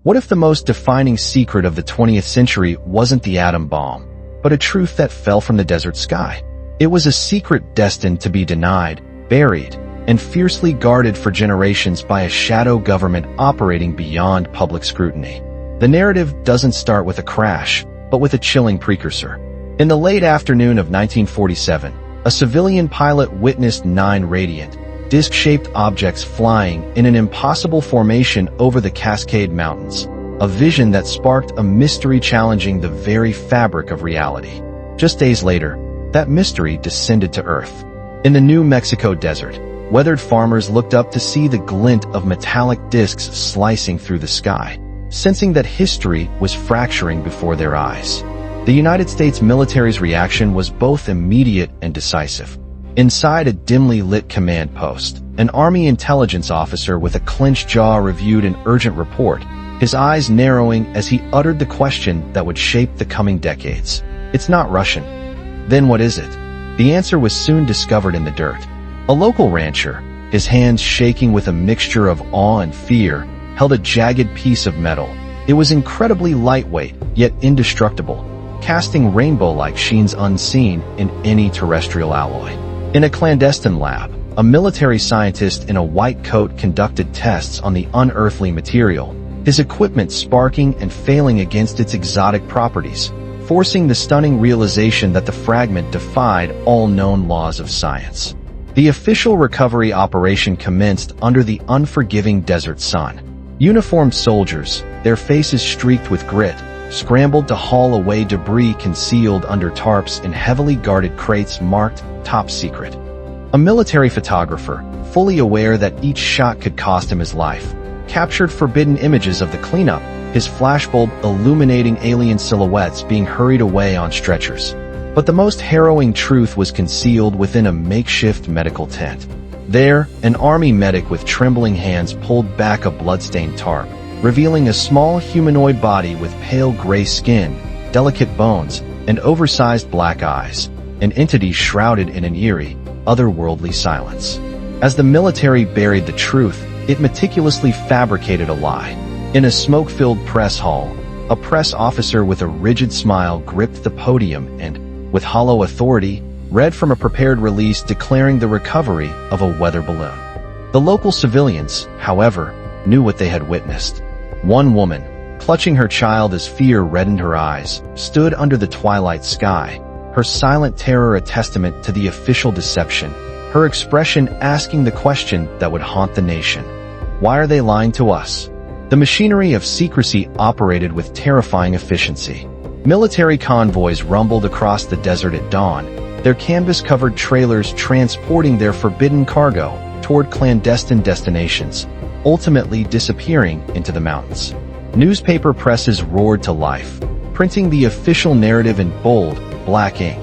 What if the most defining secret of the 20th century wasn't the atom bomb, but a truth that fell from the desert sky? It was a secret destined to be denied, buried, and fiercely guarded for generations by a shadow government operating beyond public scrutiny. The narrative doesn't start with a crash, but with a chilling precursor. In the late afternoon of 1947, a civilian pilot witnessed 9 radiant, disc-shaped objects flying in an impossible formation over the Cascade Mountains, a vision that sparked a mystery challenging the very fabric of reality. Just days later, that mystery descended to Earth. In the New Mexico desert, weathered farmers looked up to see the glint of metallic discs slicing through the sky, sensing that history was fracturing before their eyes. The United States military's reaction was both immediate and decisive. Inside a dimly lit command post, an Army intelligence officer with a clenched jaw reviewed an urgent report, his eyes narrowing as he uttered the question that would shape the coming decades. "It's not Russian." Then what is it? The answer was soon discovered in the dirt. A local rancher, his hands shaking with a mixture of awe and fear, held a jagged piece of metal. It was incredibly lightweight, yet indestructible, casting rainbow-like sheens unseen in any terrestrial alloy. In a clandestine lab, a military scientist in a white coat conducted tests on the unearthly material, his equipment sparking and failing against its exotic properties, forcing the stunning realization that the fragment defied all known laws of science. The official recovery operation commenced under the unforgiving desert sun. Uniformed soldiers, their faces streaked with grit, scrambled to haul away debris concealed under tarps in heavily guarded crates marked top secret. A military photographer, fully aware that each shot could cost him his life, captured forbidden images of the cleanup, his flashbulb illuminating alien silhouettes being hurried away on stretchers. But the most harrowing truth was concealed within a makeshift medical tent. There, an Army medic with trembling hands pulled back a bloodstained tarp, revealing a small humanoid body with pale gray skin, delicate bones, and oversized black eyes, an entity shrouded in an eerie, otherworldly silence. As the military buried the truth, it meticulously fabricated a lie. In a smoke-filled press hall, a press officer with a rigid smile gripped the podium and, with hollow authority, read from a prepared release declaring the recovery of a weather balloon. The local civilians, however, knew what they had witnessed. One woman, clutching her child as fear reddened her eyes, stood under the twilight sky, her silent terror a testament to the official deception, her expression asking the question that would haunt the nation. Why are they lying to us? The machinery of secrecy operated with terrifying efficiency. Military convoys rumbled across the desert at dawn, their canvas-covered trailers transporting their forbidden cargo toward clandestine destinations, ultimately disappearing into the mountains. Newspaper presses roared to life, printing the official narrative in bold, black ink,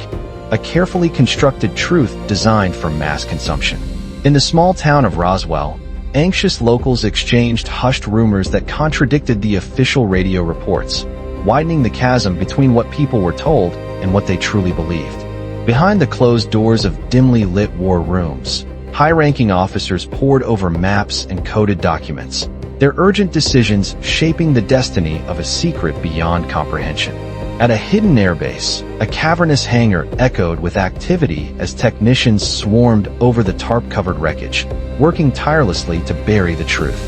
a carefully constructed truth designed for mass consumption. In the small town of Roswell, anxious locals exchanged hushed rumors that contradicted the official radio reports, widening the chasm between what people were told and what they truly believed. Behind the closed doors of dimly lit war rooms, high-ranking officers pored over maps and coded documents, their urgent decisions shaping the destiny of a secret beyond comprehension. At a hidden airbase, a cavernous hangar echoed with activity as technicians swarmed over the tarp-covered wreckage, working tirelessly to bury the truth.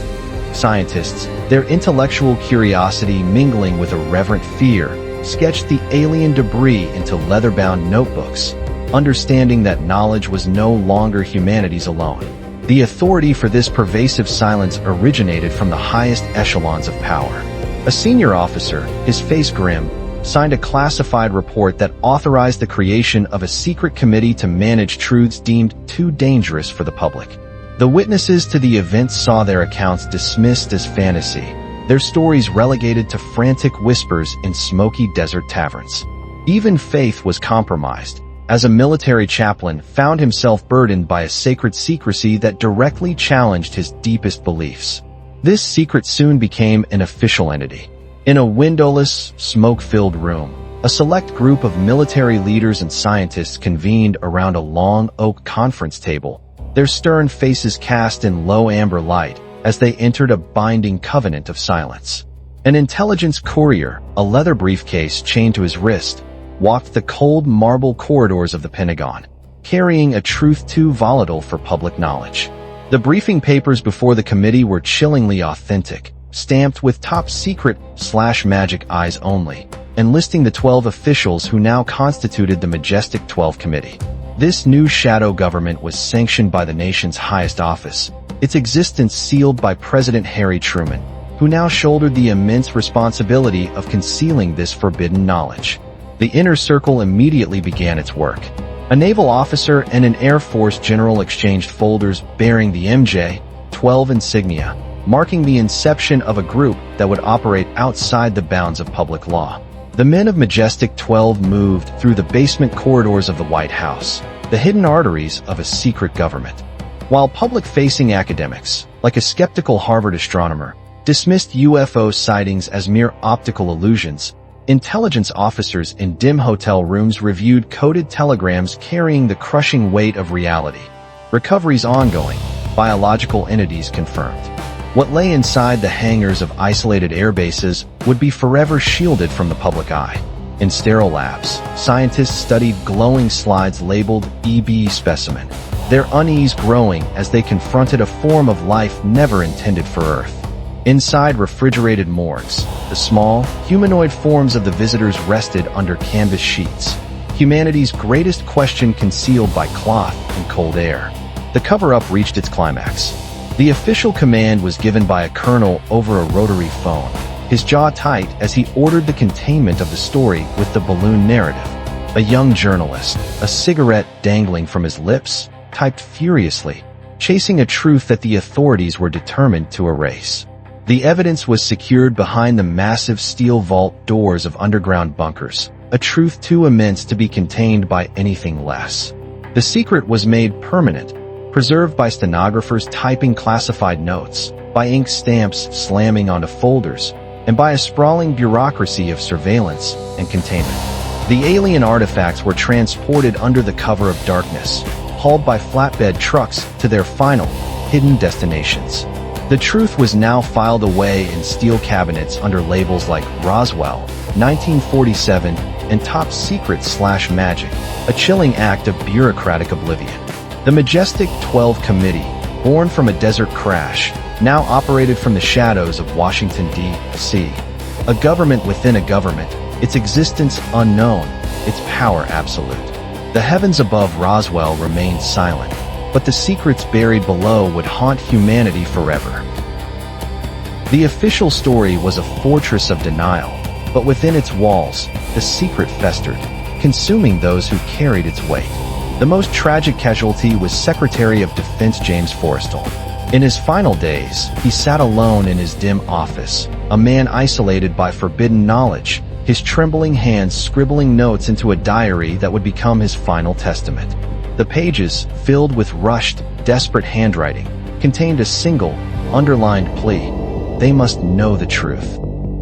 Scientists, their intellectual curiosity mingling with a reverent fear, sketched the alien debris into leather-bound notebooks, understanding that knowledge was no longer humanity's alone. The authority for this pervasive silence originated from the highest echelons of power. A senior officer, his face grim, signed a classified report that authorized the creation of a secret committee to manage truths deemed too dangerous for the public. The witnesses to the event saw their accounts dismissed as fantasy, their stories relegated to frantic whispers in smoky desert taverns. Even faith was compromised, as a military chaplain found himself burdened by a sacred secrecy that directly challenged his deepest beliefs. This secret soon became an official entity. In a windowless, smoke-filled room, a select group of military leaders and scientists convened around a long oak conference table, their stern faces cast in low amber light as they entered a binding covenant of silence. An intelligence courier, a leather briefcase chained to his wrist, walked the cold marble corridors of the Pentagon, carrying a truth too volatile for public knowledge. The briefing papers before the committee were chillingly authentic, stamped with top secret/magic eyes only, and listing the 12 officials who now constituted the Majestic 12 Committee. This new shadow government was sanctioned by the nation's highest office, its existence sealed by President Harry Truman, who now shouldered the immense responsibility of concealing this forbidden knowledge. The inner circle immediately began its work. A naval officer and an Air Force general exchanged folders bearing the MJ-12 insignia, marking the inception of a group that would operate outside the bounds of public law. The men of Majestic 12 moved through the basement corridors of the White House, the hidden arteries of a secret government. While public-facing academics, like a skeptical Harvard astronomer, dismissed UFO sightings as mere optical illusions, intelligence officers in dim hotel rooms reviewed coded telegrams carrying the crushing weight of reality. Recoveries ongoing, biological entities confirmed. What lay inside the hangars of isolated air bases would be forever shielded from the public eye. In sterile labs, scientists studied glowing slides labeled EB specimen, their unease growing as they confronted a form of life never intended for Earth. Inside refrigerated morgues, the small, humanoid forms of the visitors rested under canvas sheets, humanity's greatest question concealed by cloth and cold air. The cover-up reached its climax. The official command was given by a colonel over a rotary phone, his jaw tight as he ordered the containment of the story with the balloon narrative. A young journalist, a cigarette dangling from his lips, typed furiously, chasing a truth that the authorities were determined to erase. The evidence was secured behind the massive steel vault doors of underground bunkers, a truth too immense to be contained by anything less. The secret was made permanent, preserved by stenographers typing classified notes, by ink stamps slamming onto folders, and by a sprawling bureaucracy of surveillance and containment. The alien artifacts were transported under the cover of darkness, hauled by flatbed trucks to their final, hidden destinations. The truth was now filed away in steel cabinets under labels like Roswell, 1947, and Top Secret/Magic, a chilling act of bureaucratic oblivion. The Majestic 12 Committee, born from a desert crash, now operated from the shadows of Washington, D.C. A government within a government, its existence unknown, its power absolute. The heavens above Roswell remained silent, but the secrets buried below would haunt humanity forever. The official story was a fortress of denial, but within its walls, the secret festered, consuming those who carried its weight. The most tragic casualty was Secretary of Defense James Forrestal. In his final days, he sat alone in his dim office, a man isolated by forbidden knowledge, his trembling hands scribbling notes into a diary that would become his final testament. The pages, filled with rushed, desperate handwriting, contained a single, underlined plea. They must know the truth.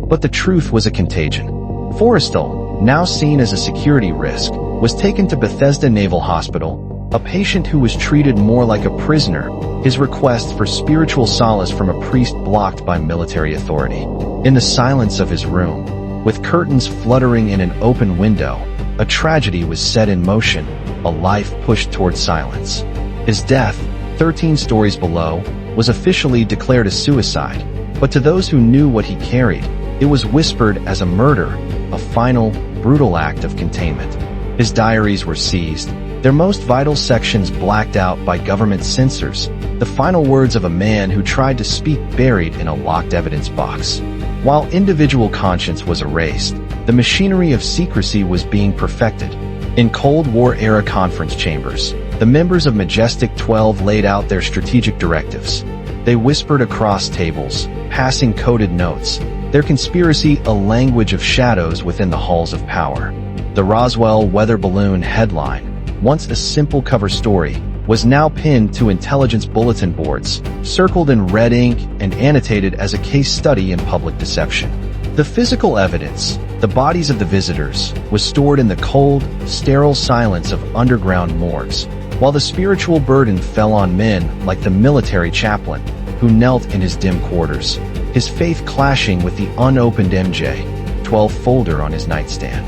But the truth was a contagion. Forrestal, now seen as a security risk, was taken to Bethesda Naval Hospital, a patient who was treated more like a prisoner, his request for spiritual solace from a priest blocked by military authority. In the silence of his room, with curtains fluttering in an open window, a tragedy was set in motion, a life pushed toward silence. His death, 13 stories below, was officially declared a suicide, but to those who knew what he carried, it was whispered as a murder, a final, brutal act of containment. His diaries were seized, their most vital sections blacked out by government censors, the final words of a man who tried to speak buried in a locked evidence box. While individual conscience was erased, the machinery of secrecy was being perfected. In Cold War-era conference chambers, the members of Majestic 12 laid out their strategic directives. They whispered across tables, passing coded notes, their conspiracy a language of shadows within the halls of power. The Roswell weather balloon headline, once a simple cover story, was now pinned to intelligence bulletin boards, circled in red ink and annotated as a case study in public deception. The physical evidence, the bodies of the visitors, was stored in the cold, sterile silence of underground morgues, while the spiritual burden fell on men like the military chaplain, who knelt in his dim quarters. his faith clashing with the unopened MJ-12 folder on his nightstand.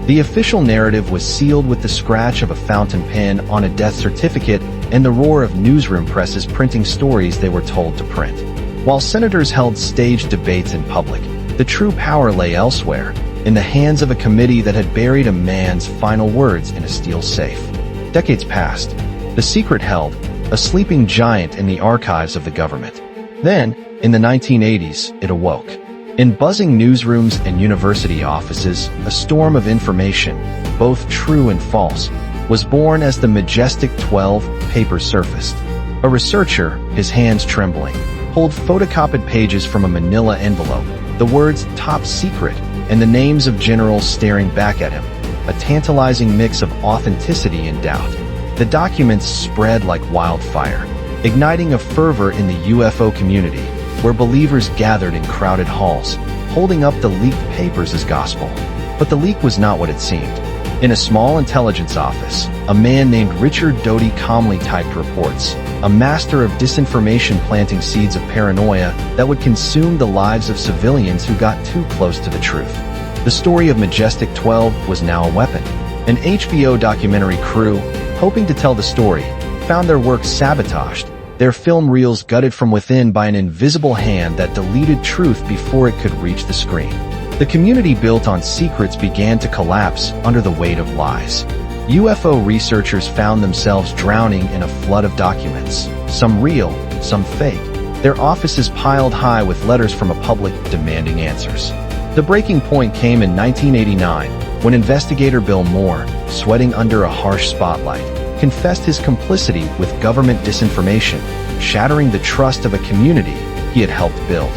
The official narrative was sealed with the scratch of a fountain pen on a death certificate and the roar of newsroom presses printing stories they were told to print. While senators held staged debates in public, the true power lay elsewhere, in the hands of a committee that had buried a man's final words in a steel safe. Decades passed. The secret held, a sleeping giant in the archives of the government. Then, in the 1980s, it awoke. In buzzing newsrooms and university offices, a storm of information, both true and false, was born as the Majestic 12 paper surfaced. A researcher, his hands trembling, pulled photocopied pages from a manila envelope, the words "top secret" and the names of generals staring back at him, a tantalizing mix of authenticity and doubt. The documents spread like wildfire, igniting a fervor in the UFO community, where believers gathered in crowded halls, holding up the leaked papers as gospel. But the leak was not what it seemed. In a small intelligence office, a man named Richard Doty calmly typed reports, a master of disinformation planting seeds of paranoia that would consume the lives of civilians who got too close to the truth. The story of Majestic 12 was now a weapon. An HBO documentary crew, hoping to tell the story, found their work sabotaged, their film reels gutted from within by an invisible hand that deleted truth before it could reach the screen. The community built on secrets began to collapse under the weight of lies. UFO researchers found themselves drowning in a flood of documents, some real, some fake, their offices piled high with letters from a public demanding answers. The breaking point came in 1989, when investigator Bill Moore, sweating under a harsh spotlight, confessed his complicity with government disinformation, shattering the trust of a community he had helped build.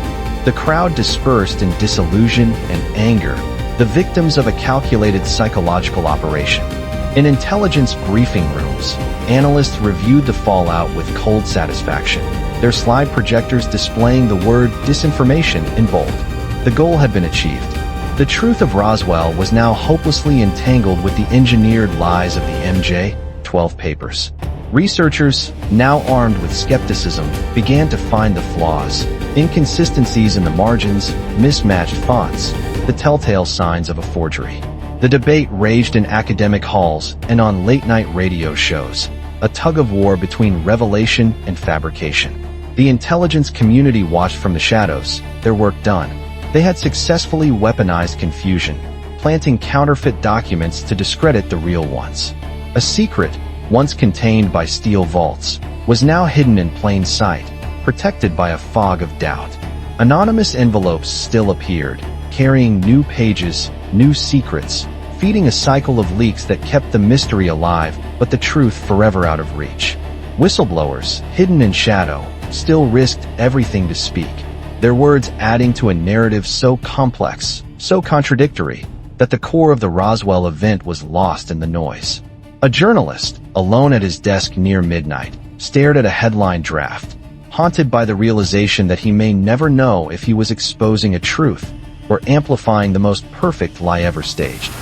The crowd dispersed in disillusion and anger, the victims of a calculated psychological operation. In intelligence briefing rooms, analysts reviewed the fallout with cold satisfaction, their slide projectors displaying the word disinformation in bold. The goal had been achieved. The truth of Roswell was now hopelessly entangled with the engineered lies of the MJ-12 papers. Researchers, now armed with skepticism, began to find the flaws, inconsistencies in the margins, mismatched fonts, the telltale signs of a forgery. The debate raged in academic halls and on late-night radio shows, a tug-of-war between revelation and fabrication. The intelligence community watched from the shadows, their work done. They had successfully weaponized confusion, planting counterfeit documents to discredit the real ones. A secret, once contained by steel vaults, was now hidden in plain sight, protected by a fog of doubt. Anonymous envelopes still appeared, carrying new pages, new secrets, feeding a cycle of leaks that kept the mystery alive, but the truth forever out of reach. Whistleblowers, hidden in shadow, still risked everything to speak, their words adding to a narrative so complex, so contradictory, that the core of the Roswell event was lost in the noise. A journalist, alone at his desk near midnight, stared at a headline draft, haunted by the realization that he may never know if he was exposing a truth or amplifying the most perfect lie ever staged.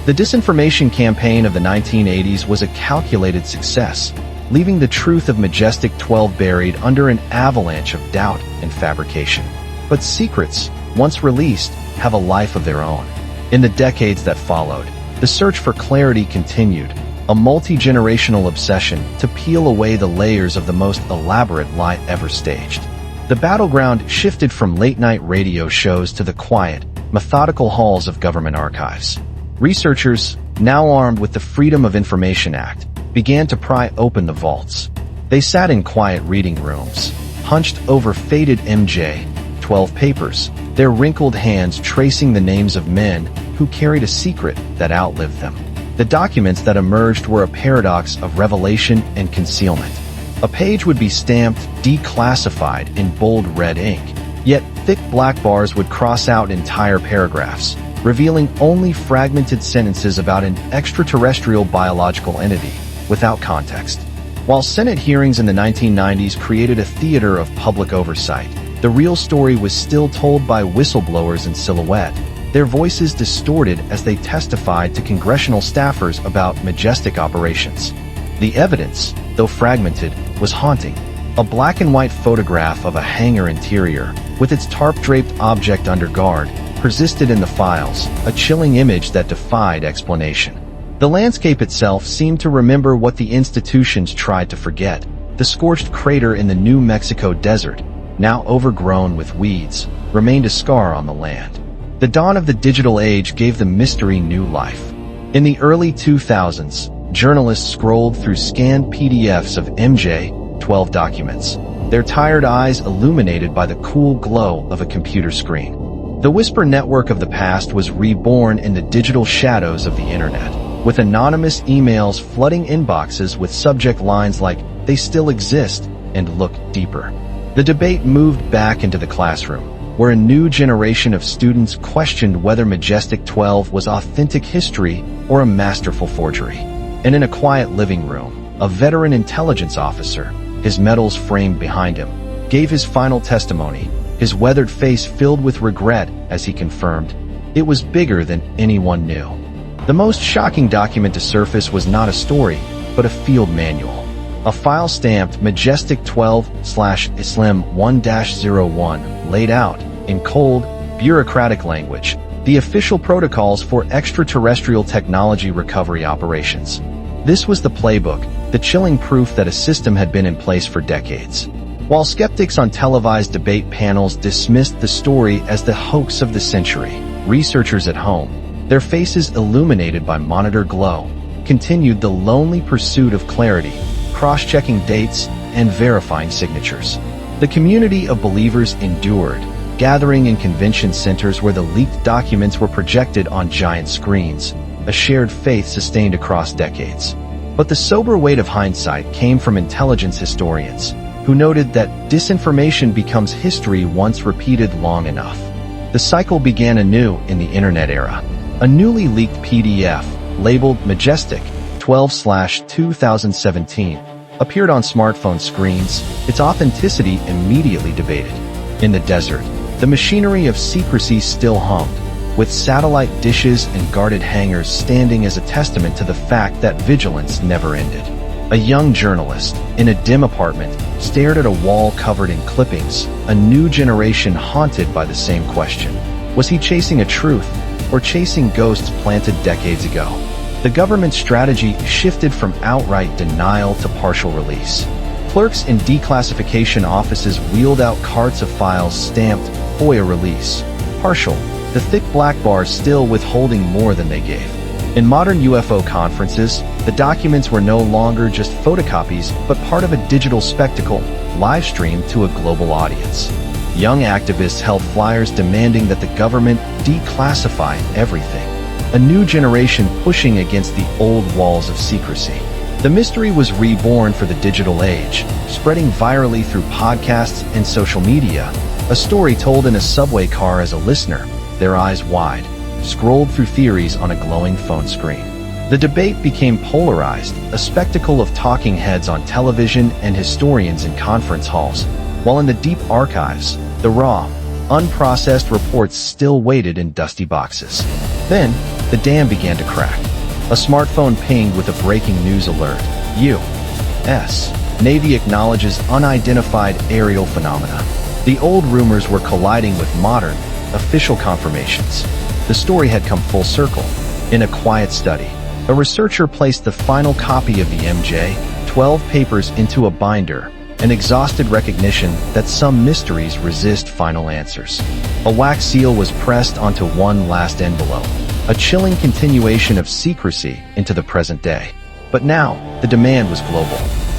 The disinformation campaign of the 1980s was a calculated success, leaving the truth of Majestic 12 buried under an avalanche of doubt and fabrication. But secrets, once released, have a life of their own. In the decades that followed, the search for clarity continued, a multi-generational obsession to peel away the layers of the most elaborate lie ever staged. The battleground shifted from late-night radio shows to the quiet, methodical halls of government archives. Researchers, now armed with the Freedom of Information Act, began to pry open the vaults. They sat in quiet reading rooms, hunched over faded MJ-12 papers, their wrinkled hands tracing the names of men who carried a secret that outlived them. The documents that emerged were a paradox of revelation and concealment. A page would be stamped Declassified in bold red ink, yet thick black bars would cross out entire paragraphs, revealing only fragmented sentences about an extraterrestrial biological entity, without context. While Senate hearings in the 1990s created a theater of public oversight, the real story was still told by whistleblowers in silhouette, their voices distorted as they testified to congressional staffers about Majestic operations. The evidence, though fragmented, was haunting. A black and white photograph of a hangar interior, with its tarp-draped object under guard, persisted in the files, a chilling image that defied explanation. The landscape itself seemed to remember what the institutions tried to forget. The scorched crater in the New Mexico desert, now overgrown with weeds, remained a scar on the land. The dawn of the digital age gave the mystery new life. In the early 2000s, journalists scrolled through scanned PDFs of MJ-12 documents, their tired eyes illuminated by the cool glow of a computer screen. The whisper network of the past was reborn in the digital shadows of the internet, with anonymous emails flooding inboxes with subject lines like, "They still exist," and "Look deeper." The debate moved back into the classroom, where a new generation of students questioned whether Majestic 12 was authentic history or a masterful forgery. And in a quiet living room, a veteran intelligence officer, his medals framed behind him, gave his final testimony, his weathered face filled with regret as he confirmed, it was bigger than anyone knew. The most shocking document to surface was not a story, but a field manual. A file stamped Majestic 12/Islam 1-01 laid out, in cold, bureaucratic language, the official protocols for extraterrestrial technology recovery operations. This was the playbook, the chilling proof that a system had been in place for decades. While skeptics on televised debate panels dismissed the story as the hoax of the century, researchers at home, their faces illuminated by monitor glow, continued the lonely pursuit of clarity, cross-checking dates and verifying signatures. The community of believers endured, gathering in convention centers where the leaked documents were projected on giant screens, a shared faith sustained across decades. But the sober weight of hindsight came from intelligence historians, who noted that disinformation becomes history once repeated long enough. The cycle began anew in the internet era. A newly leaked PDF, labeled Majestic 12/2017, appeared on smartphone screens, its authenticity immediately debated. In the desert, the machinery of secrecy still hummed, with satellite dishes and guarded hangars standing as a testament to the fact that vigilance never ended. A young journalist, in a dim apartment, stared at a wall covered in clippings, a new generation haunted by the same question. Was he chasing a truth, or chasing ghosts planted decades ago? The government strategy shifted from outright denial to partial release. Clerks in declassification offices wheeled out carts of files stamped FOIA release. Partial, the thick black bars still withholding more than they gave. In modern UFO conferences, the documents were no longer just photocopies, but part of a digital spectacle, live-streamed to a global audience. Young activists held flyers demanding that the government declassify everything. A new generation pushing against the old walls of secrecy. The mystery was reborn for the digital age, spreading virally through podcasts and social media. A story told in a subway car as a listener, their eyes wide, scrolled through theories on a glowing phone screen. The debate became polarized, a spectacle of talking heads on television and historians in conference halls, while in the deep archives, the raw, unprocessed reports still waited in dusty boxes. Then, the dam began to crack. A smartphone pinged with a breaking news alert. U.S. Navy acknowledges unidentified aerial phenomena. The old rumors were colliding with modern, official confirmations. The story had come full circle. In a quiet study, a researcher placed the final copy of the MJ-12 papers into a binder, an exhausted recognition that some mysteries resist final answers. A wax seal was pressed onto one last envelope, a chilling continuation of secrecy into the present day. But now, the demand was global.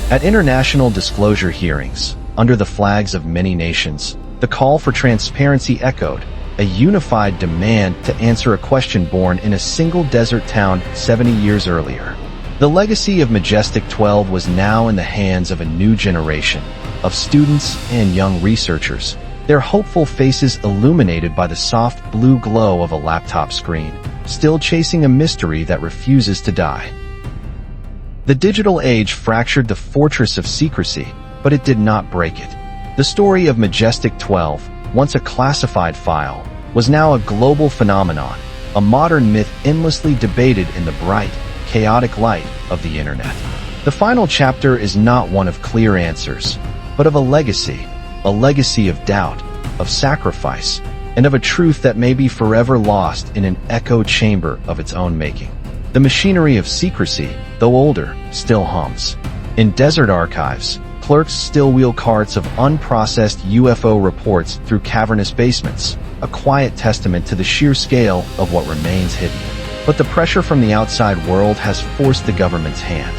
At international disclosure hearings, under the flags of many nations, the call for transparency echoed, a unified demand to answer a question born in a single desert town 70 years earlier. The legacy of Majestic 12 was now in the hands of a new generation of students and young researchers, their hopeful faces illuminated by the soft blue glow of a laptop screen, still chasing a mystery that refuses to die. The digital age fractured the fortress of secrecy, but it did not break it. The story of Majestic 12, once a classified file, was now a global phenomenon, a modern myth endlessly debated in the bright, chaotic light of the internet. The final chapter is not one of clear answers, but of a legacy of doubt, of sacrifice, and of a truth that may be forever lost in an echo chamber of its own making. The machinery of secrecy, though older, still hums. In desert archives, clerks still wheel carts of unprocessed UFO reports through cavernous basements, a quiet testament to the sheer scale of what remains hidden. But the pressure from the outside world has forced the government's hand.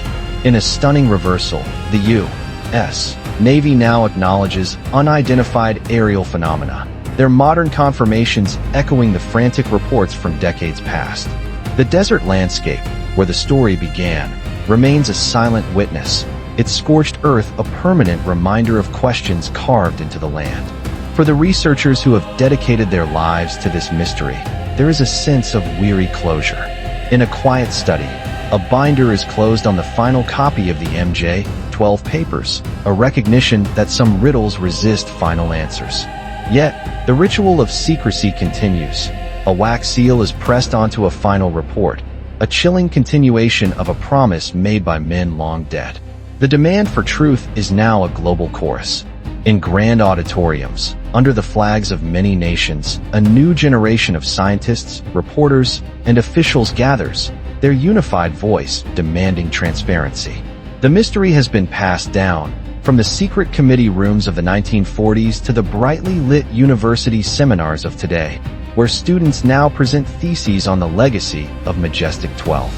In a stunning reversal, the U.S. Navy now acknowledges unidentified aerial phenomena, their modern confirmations echoing the frantic reports from decades past. The desert landscape, where the story began, remains a silent witness, its scorched earth a permanent reminder of questions carved into the land. For the researchers who have dedicated their lives to this mystery, there is a sense of weary closure. In a quiet study, a binder is closed on the final copy of the MJ-12 papers, a recognition that some riddles resist final answers. Yet, the ritual of secrecy continues. A wax seal is pressed onto a final report, a chilling continuation of a promise made by men long dead. The demand for truth is now a global chorus. In grand auditoriums, under the flags of many nations, a new generation of scientists, reporters, and officials gathers, their unified voice demanding transparency. The mystery has been passed down, from the secret committee rooms of the 1940s to the brightly lit university seminars of today, where students now present theses on the legacy of Majestic 12.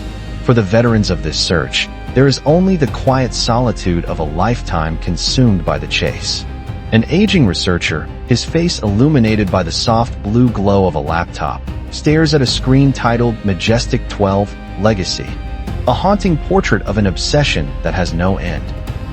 For the veterans of this search, there is only the quiet solitude of a lifetime consumed by the chase. An aging researcher, his face illuminated by the soft blue glow of a laptop, stares at a screen titled Majestic 12 Legacy, a haunting portrait of an obsession that has no end.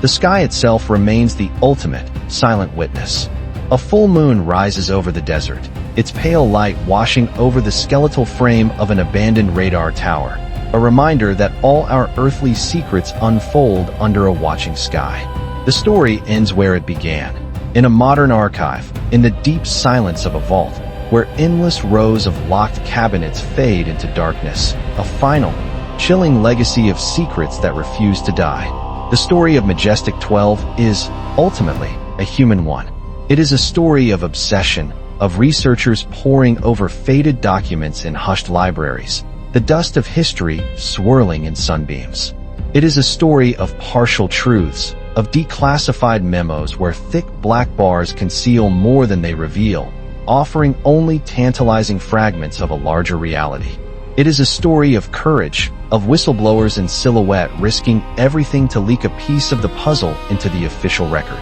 The sky itself remains the ultimate, silent witness. A full moon rises over the desert, its pale light washing over the skeletal frame of an abandoned radar tower, a reminder that all our earthly secrets unfold under a watching sky. The story ends where it began, in a modern archive, in the deep silence of a vault, where endless rows of locked cabinets fade into darkness, a final, chilling legacy of secrets that refuse to die. The story of Majestic 12 is, ultimately, a human one. It is a story of obsession, of researchers poring over faded documents in hushed libraries, the dust of history swirling in sunbeams. It is a story of partial truths, of declassified memos where thick black bars conceal more than they reveal, offering only tantalizing fragments of a larger reality. It is a story of courage, of whistleblowers in silhouette risking everything to leak a piece of the puzzle into the official record.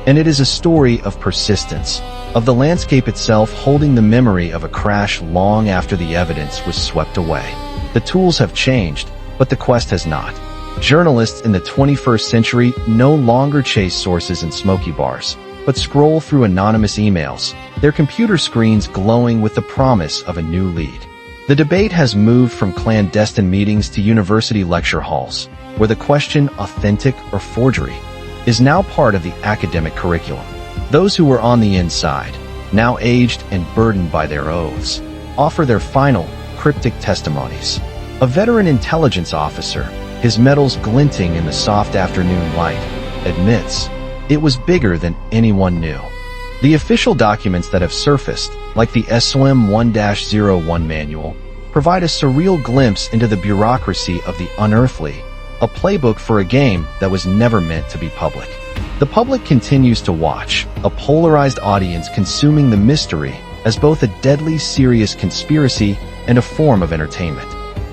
And it is a story of persistence, of the landscape itself holding the memory of a crash long after the evidence was swept away. The tools have changed, but the quest has not. Journalists in the 21st century no longer chase sources in smoky bars, but scroll through anonymous emails, their computer screens glowing with the promise of a new lead. The debate has moved from clandestine meetings to university lecture halls, where the question, authentic or forgery, is now part of the academic curriculum. Those who were on the inside, now aged and burdened by their oaths, offer their final, cryptic testimonies. A veteran intelligence officer, his medals glinting in the soft afternoon light, admits it was bigger than anyone knew. The official documents that have surfaced, like the SOM 1-01 manual, provide a surreal glimpse into the bureaucracy of the unearthly, a playbook for a game that was never meant to be public. The public continues to watch, a polarized audience consuming the mystery as both a deadly serious conspiracy and a form of entertainment.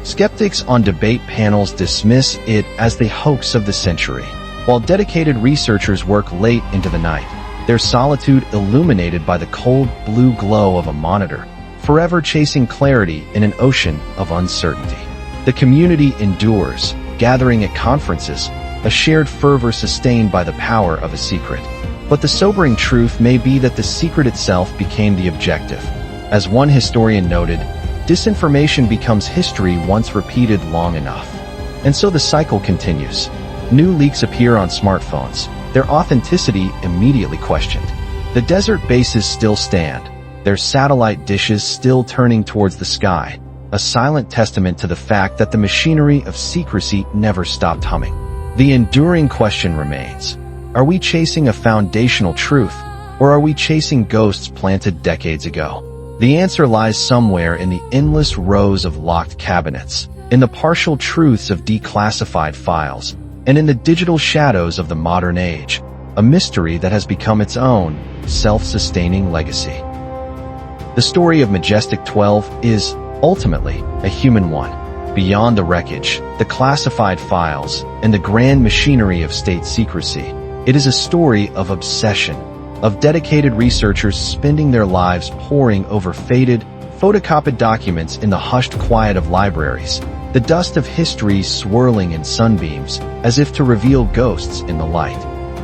Skeptics on debate panels dismiss it as the hoax of the century, while dedicated researchers work late into the night, their solitude illuminated by the cold blue glow of a monitor, forever chasing clarity in an ocean of uncertainty. The community endures, gathering at conferences, a shared fervor sustained by the power of a secret. But the sobering truth may be that the secret itself became the objective. As one historian noted, disinformation becomes history once repeated long enough. And so the cycle continues. New leaks appear on smartphones, their authenticity immediately questioned. The desert bases still stand, their satellite dishes still turning towards the sky, a silent testament to the fact that the machinery of secrecy never stopped humming. The enduring question remains, Are we chasing a foundational truth, or are we chasing ghosts planted decades ago? The answer lies somewhere in the endless rows of locked cabinets, in the partial truths of declassified files, and in the digital shadows of the modern age, a mystery that has become its own, self-sustaining legacy. The story of Majestic 12 is, ultimately, a human one. Beyond the wreckage, the classified files, and the grand machinery of state secrecy, it is a story of obsession, of dedicated researchers spending their lives poring over faded, photocopied documents in the hushed quiet of libraries, the dust of history swirling in sunbeams, as if to reveal ghosts in the light.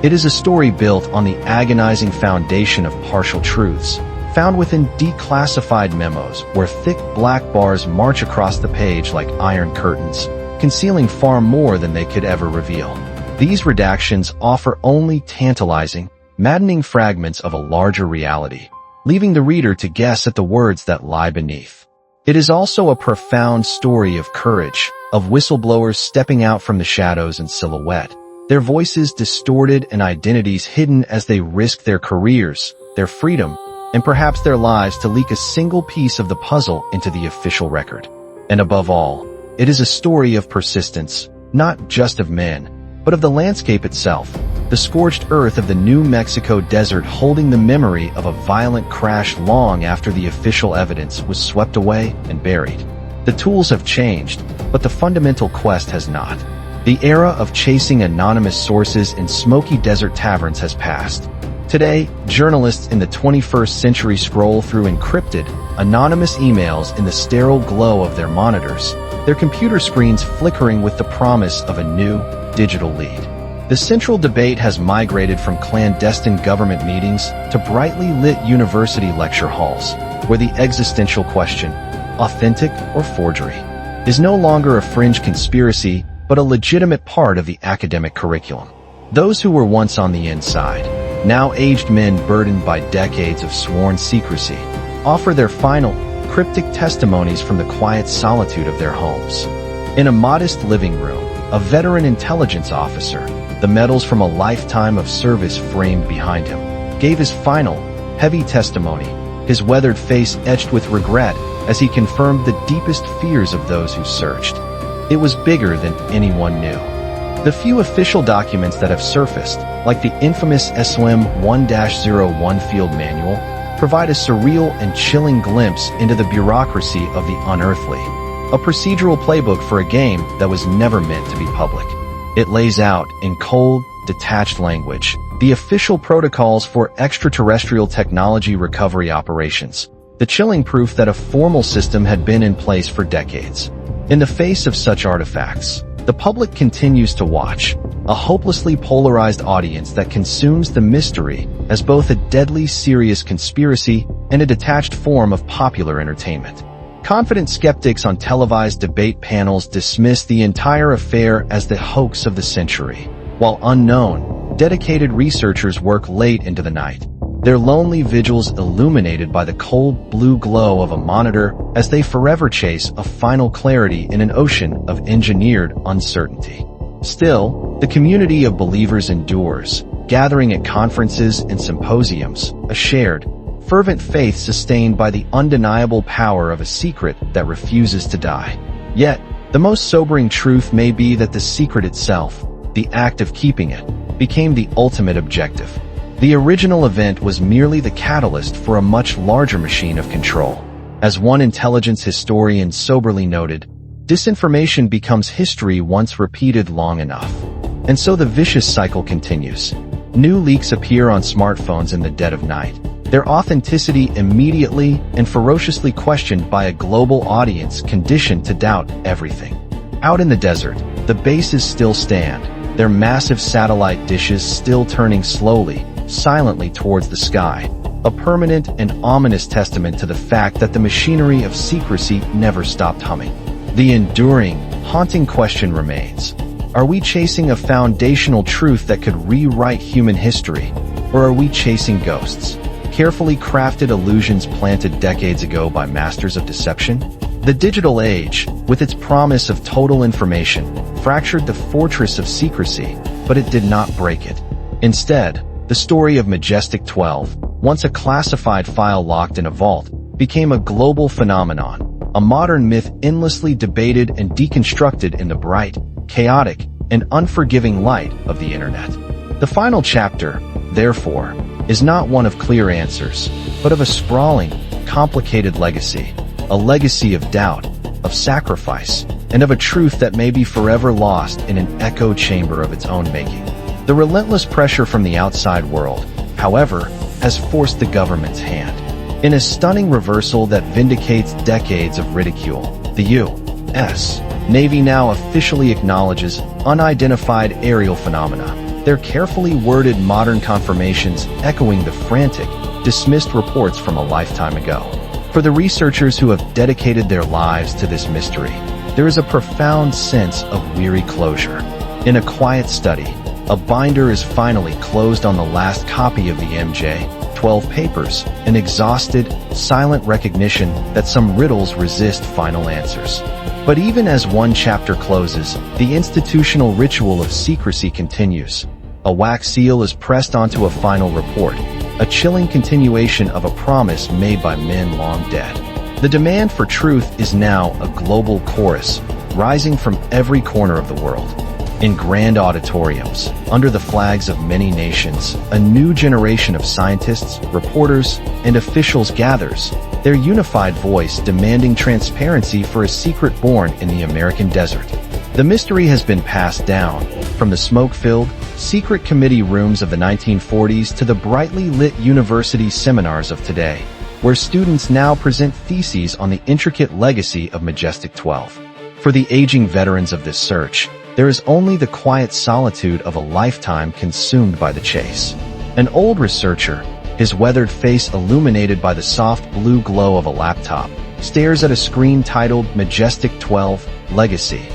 It is a story built on the agonizing foundation of partial truths, found within declassified memos where thick black bars march across the page like iron curtains, concealing far more than they could ever reveal. These redactions offer only tantalizing, maddening fragments of a larger reality, leaving the reader to guess at the words that lie beneath. It is also a profound story of courage, of whistleblowers stepping out from the shadows in silhouette, their voices distorted and identities hidden as they risk their careers, their freedom, and perhaps their lives to leak a single piece of the puzzle into the official record. And above all, it is a story of persistence, not just of men, but of the landscape itself, the scorched earth of the New Mexico desert holding the memory of a violent crash long after the official evidence was swept away and buried. The tools have changed, but the fundamental quest has not. The era of chasing anonymous sources in smoky desert taverns has passed. Today, journalists in the 21st century scroll through encrypted, anonymous emails in the sterile glow of their monitors, their computer screens flickering with the promise of a new, digital lead. The central debate has migrated from clandestine government meetings to brightly lit university lecture halls, where the existential question, authentic or forgery, is no longer a fringe conspiracy, but a legitimate part of the academic curriculum. Those who were once on the inside, now aged men burdened by decades of sworn secrecy, offer their final, cryptic testimonies from the quiet solitude of their homes. In a modest living room, a veteran intelligence officer, the medals from a lifetime of service framed behind him, gave his final, heavy testimony, his weathered face etched with regret as he confirmed the deepest fears of those who searched. It was bigger than anyone knew. The few official documents that have surfaced, like the infamous SOM 1-01 field manual, provide a surreal and chilling glimpse into the bureaucracy of the unearthly, a procedural playbook for a game that was never meant to be public. It lays out, in cold, detached language, the official protocols for extraterrestrial technology recovery operations, the chilling proof that a formal system had been in place for decades. In the face of such artifacts, the public continues to watch, a hopelessly polarized audience that consumes the mystery as both a deadly serious conspiracy and a detached form of popular entertainment. Confident skeptics on televised debate panels dismiss the entire affair as the hoax of the century, while unknown, dedicated researchers work late into the night, their lonely vigils illuminated by the cold blue glow of a monitor as they forever chase a final clarity in an ocean of engineered uncertainty. Still, the community of believers endures, gathering at conferences and symposiums, a shared, fervent faith sustained by the undeniable power of a secret that refuses to die. Yet, the most sobering truth may be that the secret itself, the act of keeping it, became the ultimate objective. The original event was merely the catalyst for a much larger machine of control. As one intelligence historian soberly noted, disinformation becomes history once repeated long enough. And so the vicious cycle continues. New leaks appear on smartphones in the dead of night, their authenticity immediately and ferociously questioned by a global audience conditioned to doubt everything. Out in the desert, the bases still stand, their massive satellite dishes still turning slowly, silently towards the sky, a permanent and ominous testament to the fact that the machinery of secrecy never stopped humming. The enduring, haunting question remains: are we chasing a foundational truth that could rewrite human history, or are we chasing ghosts, carefully crafted illusions planted decades ago by masters of deception? The digital age, with its promise of total information, fractured the fortress of secrecy, but it did not break it. Instead, the story of Majestic 12, once a classified file locked in a vault, became a global phenomenon, a modern myth endlessly debated and deconstructed in the bright, chaotic, and unforgiving light of the internet. The final chapter, therefore, is not one of clear answers, but of a sprawling, complicated legacy, a legacy of doubt, of sacrifice, and of a truth that may be forever lost in an echo chamber of its own making. The relentless pressure from the outside world, however, has forced the government's hand. In a stunning reversal that vindicates decades of ridicule, the U.S. Navy now officially acknowledges unidentified aerial phenomena, their carefully worded modern confirmations echoing the frantic, dismissed reports from a lifetime ago. For the researchers who have dedicated their lives to this mystery, there is a profound sense of weary closure. In a quiet study, a binder is finally closed on the last copy of the MJ-12 papers, an exhausted, silent recognition that some riddles resist final answers. But even as one chapter closes, the institutional ritual of secrecy continues. A wax seal is pressed onto a final report, a chilling continuation of a promise made by men long dead. The demand for truth is now a global chorus, rising from every corner of the world. In grand auditoriums, under the flags of many nations, a new generation of scientists, reporters, and officials gathers, their unified voice demanding transparency for a secret born in the American desert. The mystery has been passed down, from the smoke-filled, secret committee rooms of the 1940s to the brightly lit university seminars of today, where students now present theses on the intricate legacy of Majestic 12. For the aging veterans of this search, there is only the quiet solitude of a lifetime consumed by the chase. An old researcher, his weathered face illuminated by the soft blue glow of a laptop, stares at a screen titled Majestic 12, Legacy,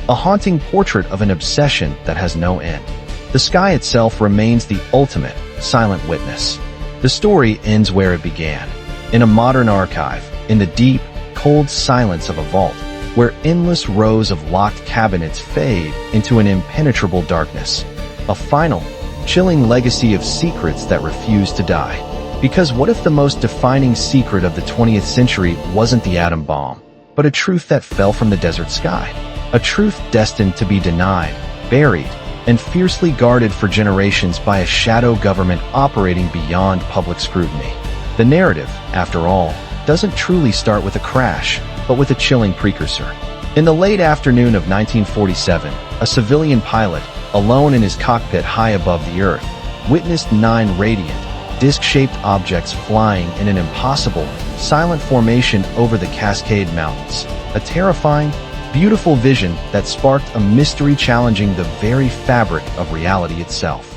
a haunting portrait of an obsession that has no end. The sky itself remains the ultimate, silent witness. The story ends where it began, in a modern archive, in the deep, cold silence of a vault, where endless rows of locked cabinets fade into an impenetrable darkness. A final, chilling legacy of secrets that refuse to die. Because what if the most defining secret of the 20th century wasn't the atom bomb, but a truth that fell from the desert sky? A truth destined to be denied, buried, and fiercely guarded for generations by a shadow government operating beyond public scrutiny. The narrative, after all, doesn't truly start with a crash, but with a chilling precursor. In the late afternoon of 1947, a civilian pilot, alone in his cockpit high above the Earth, witnessed 9 radiant, disc-shaped objects flying in an impossible, silent formation over the Cascade Mountains, a terrifying, beautiful vision that sparked a mystery challenging the very fabric of reality itself.